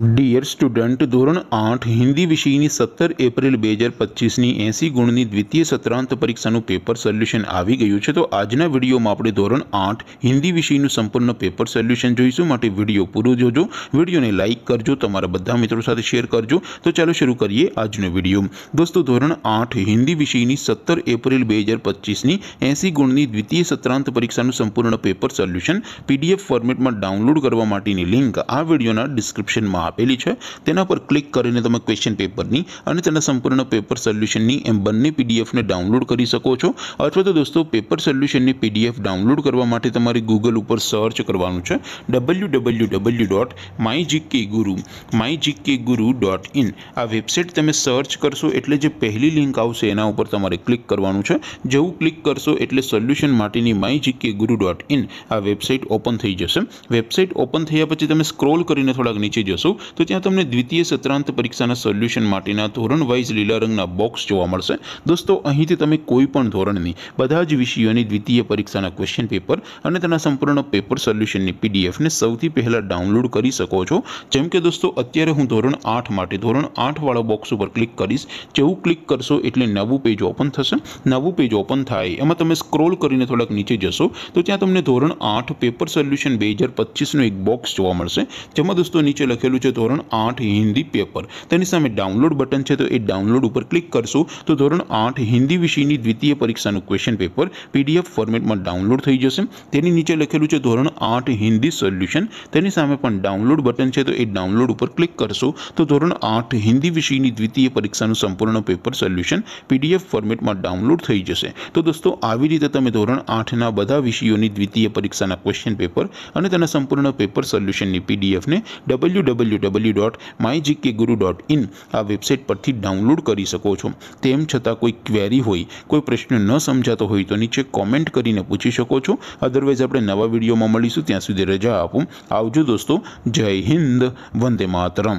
Dear student धोरण 8 Hindi विषयनी 17 April 2025 ની 80 ગુણની દ્વિતીય સત્રાંત પરીક્ષાનું પેપર સોલ્યુશન આવી ગયું છે। તો આજના વિડીયોમાં આપણે ધોરણ 8 હિન્દી વિષયનું સંપૂર્ણ પેપર સોલ્યુશન જોઈશું। માટે વિડીયો પૂરો જોજો, વિડીયોને લાઇક કરજો, તમારા બધા મિત્રો સાથે શેર કરજો। તો ચાલો શરૂ કરીએ આજનો વિડીયો। દોસ્તો ધોરણ 8 હિન્દી વિષયની 17 એપ્રિલ 2025 ની 80 ગુણની દ્વિતીય સત્રાંત પરીક્ષાનું સંપૂર્ણ પેપર સોલ્યુશન પીડીએફ ફોર્મેટમાં ડાઉનલોડ કરવા માટેની લિંક આ વિડીયોના ડિસ્ક્રિપ્શનમાં આપેલી છે। તેના પર ક્લિક કરીને તમે ક્વેશ્ચન પેપરની અને તેના સંપૂર્ણ પેપર સોલ્યુશનની એમ બંને પીડીએફને ડાઉનલોડ કરી શકો છો। અથવા તો દોસ્તો પેપર સોલ્યુશનની પીડીએફ ડાઉનલોડ કરવા માટે તમારે ગૂગલ ઉપર સર્ચ કરવાનું છે www.mygkguru.in। આ વેબસાઇટ તમે સર્ચ કરશો એટલે જે પહેલી લિંક આવશે એના ઉપર તમારે ક્લિક કરવાનું છે। જેવું ક્લિક કરશો એટલે સોલ્યુશન માટેની mygkguru.in આ વેબસાઇટ ઓપન થઈ જશે। વેબસાઇટ ઓપન થયા પછી તમે સ્ક્રોલ કરીને થોડાક નીચે જશો तो ત્યાં તમને દ્વિતીય સત્રાંત પરીક્ષાના સોલ્યુશન માટેના ધોરણ વાઇઝ લીલા રંગના બોક્સ જોવા મળશે। દોસ્તો અહીંથી તમે કોઈ પણ ધોરણની બધા જ વિષયોની દ્વિતીય પરીક્ષાના ક્વેશ્ચન પેપર અને તેના સંપૂર્ણ પેપર સોલ્યુશનની પીડીએફને સૌથી પહેલાં ડાઉનલોડ કરી શકો છો। જેમ કે દોસ્તો અત્યારે હું ધોરણ 8 માટે ધોરણ 8 વાળા બોક્સ ઉપર ક્લિક કરીશ। જેવું ક્લિક કરશો એટલે નવું પેજ ઓપન થશે। નવું પેજ ઓપન થાય એમાં તમે સ્ક્રોલ કરીને થોડાક નીચે જશો તો ત્યાં તમને ધોરણ 8 પેપર સોલ્યુશન 2025નું એક બોક્સ જોવા મળશે। જેમાં દોસ્તો નીચે લખેલું છે ધોરણ 8 हिंदी पेपर। तेनी सामे डाउनलॉड बटन है तो ये डाउनलॉड पर क्लिक करशो तो धोरण 8 हिंदी विषयनी द्वितीय परीक्षाનું क्वेश्चन पेपर पीडीएफ फॉर्मेट में डाउनलॉड थई जशे। तेनी नीचे लखेलुं छे धोरण 8 हिंदी सोल्यूशन। तेनी सामे पण डाउनलॉड बटन है तो ये डाउनलॉड पर क्लिक करशो तो धोरण 8 हिंदी विषयनी द्वितीय परीक्षाનું संपूर्ण पेपर सोल्यूशन पीडीएफ फॉर्मेट में डाउनलॉड थई जशे। तो दोस्तों આવી રીતે તમે ધોરણ 8 ના બધા વિષયોની દ્વિતીય પરીક્ષાના ક્વેશ્ચન પેપર અને તેના સંપૂર્ણ પેપર સોલ્યુશનની પીડીએફ ને www.mygkguru.in આ વેબસાઇટ પરથી ડાઉનલોડ કરી શકો છો। તેમ છતાં કોઈ ક્વેરી હોય, કોઈ પ્રશ્ન ન સમજાતો હોય તો નીચે કોમેન્ટ કરીને પૂછી શકો છો। અધરવાઇઝ આપણે નવા વિડીયોમાં મળીશું, ત્યાં સુધી રજા આપો। આવજો દોસ્તો, જય હિન્દ, વંદે માતરમ।